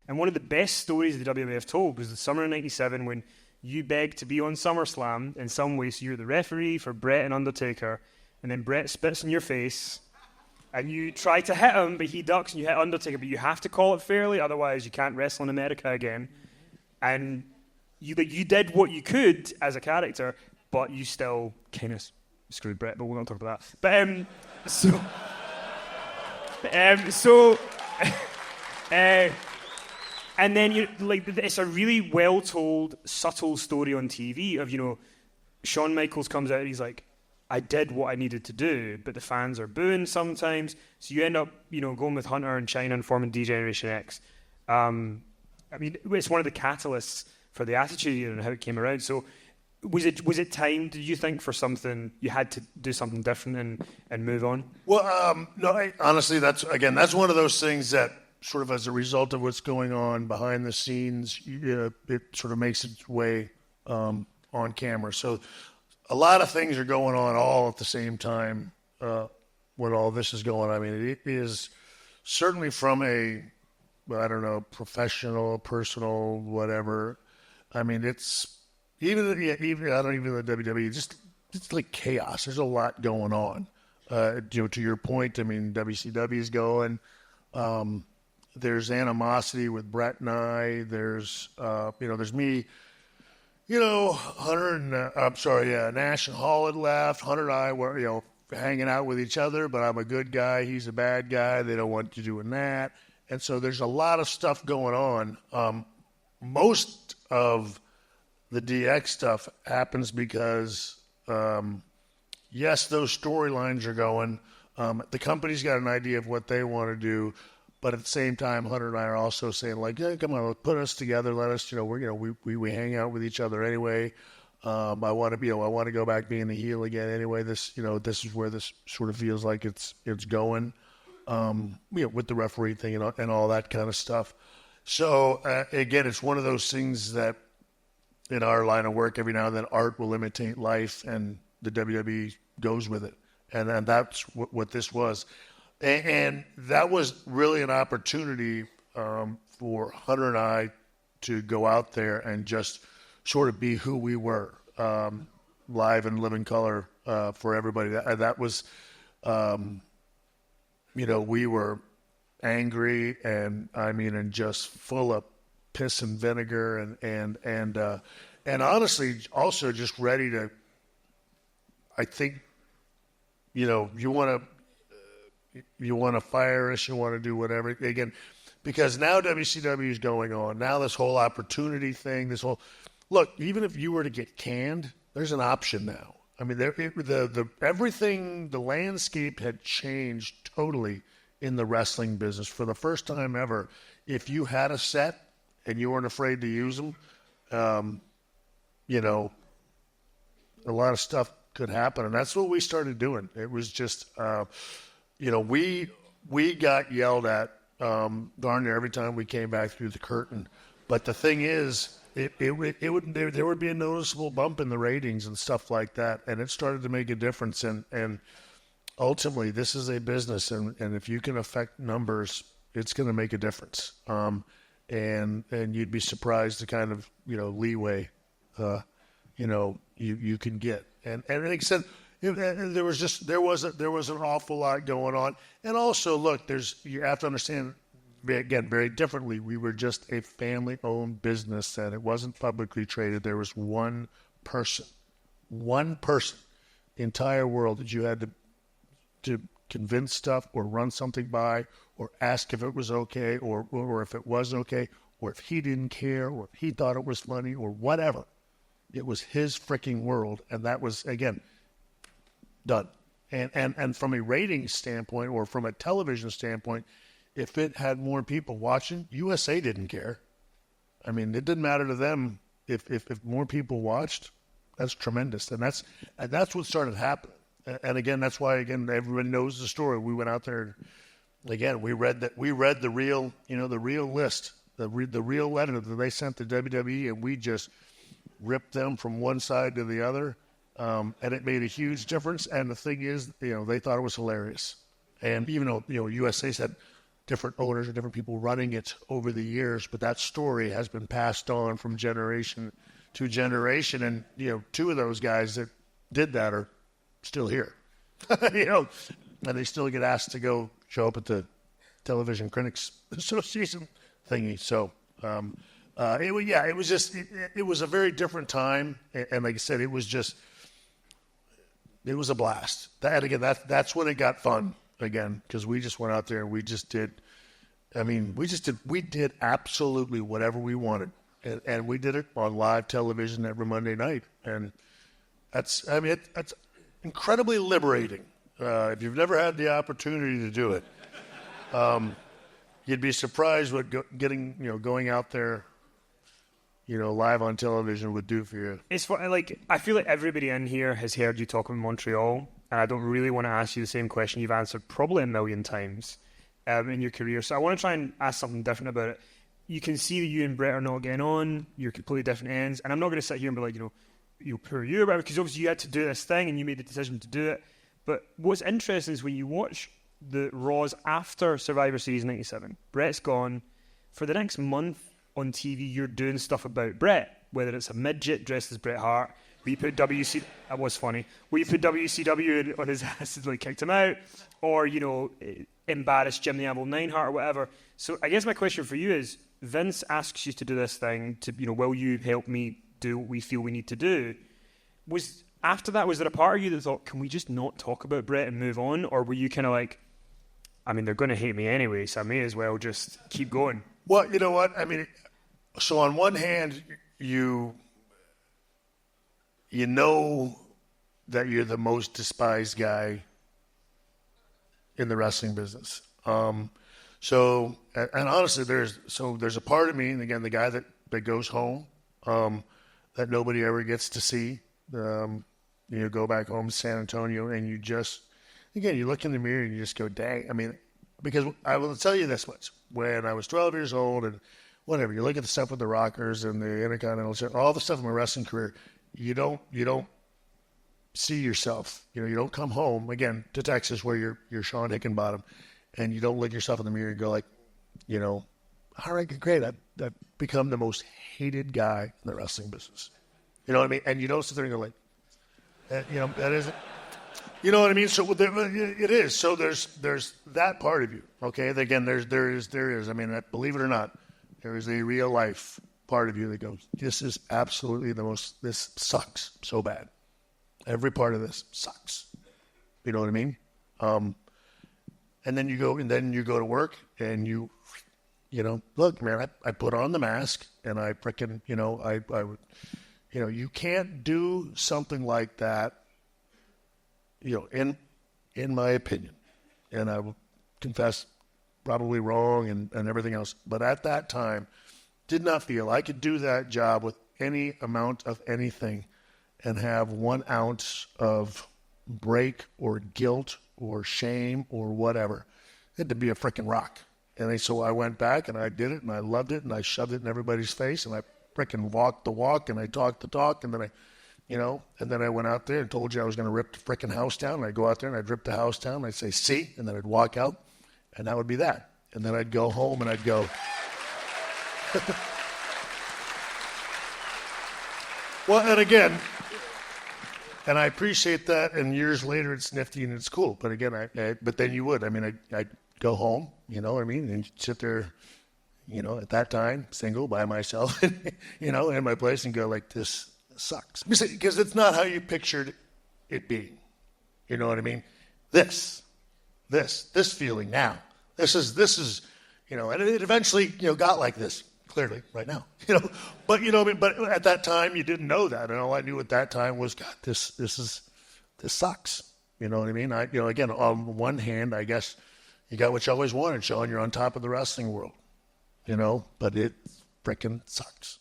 And one of the best stories the WWF told was the summer of '97 when you begged to be on SummerSlam in some way. So you're the referee for Brett and Undertaker, and then Brett spits in your face, and you try to hit him, but he ducks, and you hit Undertaker, but you have to call it fairly, otherwise you can't wrestle in America again. And you did what you could as a character, but you still kind of screwed Brett, but we'll not talk about that. And then it's a really well told, subtle story on TV of, Shawn Michaels comes out and he's like, I did what I needed to do, but the fans are booing sometimes. So you end up, going with Hunter and China and forming D-Generation X. It's one of the catalysts for the Attitude Era and how it came around. So was it time, did you think, for something, you had to do something different and move on? Well, no, honestly, that's one of those things that sort of as a result of what's going on behind the scenes, it sort of makes its way on camera. So a lot of things are going on all at the same time when all this is going on. I mean, it is certainly from a, I don't know, professional, personal, whatever. I mean, it's even the WWE, just it's like chaos. There's a lot going on. To your point, I mean, WCW is going. There's animosity with Brett and I. There's there's me. Hunter and Nash and Hall had left. Hunter and I were hanging out with each other, but I'm a good guy. He's a bad guy. They don't want you doing that. And so there's a lot of stuff going on. Most of the DX stuff happens because, yes, those storylines are going. The company's got an idea of what they want to do, but at the same time, Hunter and I are also saying, like, yeah, come on, put us together. Let us, we hang out with each other anyway. I want to go back being the heel again anyway. This is where this sort of feels like it's going. With the referee thing and all that kind of stuff. So, again, it's one of those things that in our line of work, every now and then art will imitate life, and the WWE goes with it. And that's what this was. And that was really an opportunity for Hunter and I to go out there and just sort of be who we were, live and living color for everybody. That was... we were angry and just full of piss and vinegar and honestly also just ready to, I think, you want to fire us, you want to do whatever again, because now WCW is going on. Now this whole opportunity thing, look, even if you were to get canned, there's an option now. I mean, everything, the landscape had changed totally in the wrestling business. For the first time ever, if you had a set and you weren't afraid to use them, a lot of stuff could happen. And that's what we started doing. It was just, we got yelled at darn near every time we came back through the curtain. But the thing is, there would be a noticeable bump in the ratings and stuff like that, and it started to make a difference. And ultimately, this is a business, and if you can affect numbers, it's going to make a difference. And you'd be surprised the kind of leeway you can get. And like I said, there was an awful lot going on. And also, look, you have to understand. Again, very differently, we were just a family-owned business, and it wasn't publicly traded. There was one person, the entire world that you had to convince stuff or run something by or ask if it was okay or if it was okay or if he didn't care or if he thought it was funny or whatever. It was his freaking world, and that was, again, done. And from a ratings standpoint or from a television standpoint, if it had more people watching, USA didn't care. I mean, it didn't matter to them if more people watched. That's tremendous, and that's what started happening. And again, that's why everybody knows the story. We went out there, again, we read the real, the real list, the real letter that they sent to WWE, and we just ripped them from one side to the other, and it made a huge difference. And the thing is, they thought it was hilarious. And even though USA said, different owners or different people running it over the years, but that story has been passed on from generation to generation. And, two of those guys that did that are still here, and they still get asked to go show up at the Television Critics Association thingy. So, it was a very different time. And like I said, it was a blast. That's when it got fun again, because we just went out there and we did absolutely whatever we wanted. And we did it on live television every Monday night. And that's incredibly liberating. If you've never had the opportunity to do it, you'd be surprised what going out there, live on television would do for you. It's fun, I feel like everybody in here has heard you talk about Montreal, and I don't really want to ask you the same question you've answered probably a million times in your career. So I want to try and ask something different about it. You can see that you and Brett are not getting on. You're completely different ends, and I'm not going to sit here and be like, poor you, because obviously you had to do this thing and you made the decision to do it. But what's interesting is when you watch the Raws after Survivor Series 97, Brett's gone. For the next month on TV, you're doing stuff about Brett, whether it's a midget dressed as Bret Hart, where you put that was funny, where you put WCW on his ass and kicked him out, or, embarrassed Jim the Anvil Neidhart or whatever. So I guess my question for you is, Vince asks you to do this thing, will you help me do what we feel we need to do? After that, was there a part of you that thought, can we just not talk about Brett and move on? Or were you kind of like, they're going to hate me anyway, so I may as well just keep going? Well, you know what? So on one hand, you know that you're the most despised guy in the wrestling business. And honestly, there's a part of me, and again, the guy that goes home, that nobody ever gets to see. Go back home to San Antonio, and you look in the mirror and you just go, dang. Because I will tell you this much: when I was 12 years old, and whatever, you look at the stuff with the Rockers and the Intercontinental, all the stuff in my wrestling career, you don't see yourself. You don't come home again to Texas where you're Shawn Hickenbottom, and you don't look yourself in the mirror and go like, all right, great, I've become the most hated guy in the wrestling business. You know what I mean? And you don't sit there and go like, that isn't. You know what I mean? So it is. So there's that part of you. Okay. Again, there is. Believe it or not, there is a real life part of you that goes, this is absolutely this sucks so bad. Every part of this sucks. You know what I mean? And then you go to work and you look, man, I put on the mask and I frickin', I would. You can't do something like that, in my opinion, and I will confess probably wrong and everything else, but at that time, did not feel I could do that job with any amount of anything and have 1 ounce of break or guilt or shame or whatever. It had to be a freaking rock. And so I went back and I did it and I loved it and I shoved it in everybody's face and I freaking walked the walk and I talked the talk and then I went out there and told you I was going to rip the freaking house down. And I'd go out there and I'd rip the house down and I'd say, see, and then I'd walk out and that would be that. And then I'd go home and I'd go, well, and again, and I appreciate that. And years later, it's nifty and it's cool. But again, but then you would. I'd go home, you know what I mean? And sit there, at that time, single by myself, in my place and go like, this sucks. Because it's not how you pictured it being. You know what I mean? This feeling now. This is, and it eventually, got like this. Clearly, right now, but but at that time you didn't know that, and all I knew at that time was, God, this sucks. You know what I mean? Again, on one hand, I guess you got what you always wanted, Shawn. You're on top of the wrestling world, but it frickin' sucks.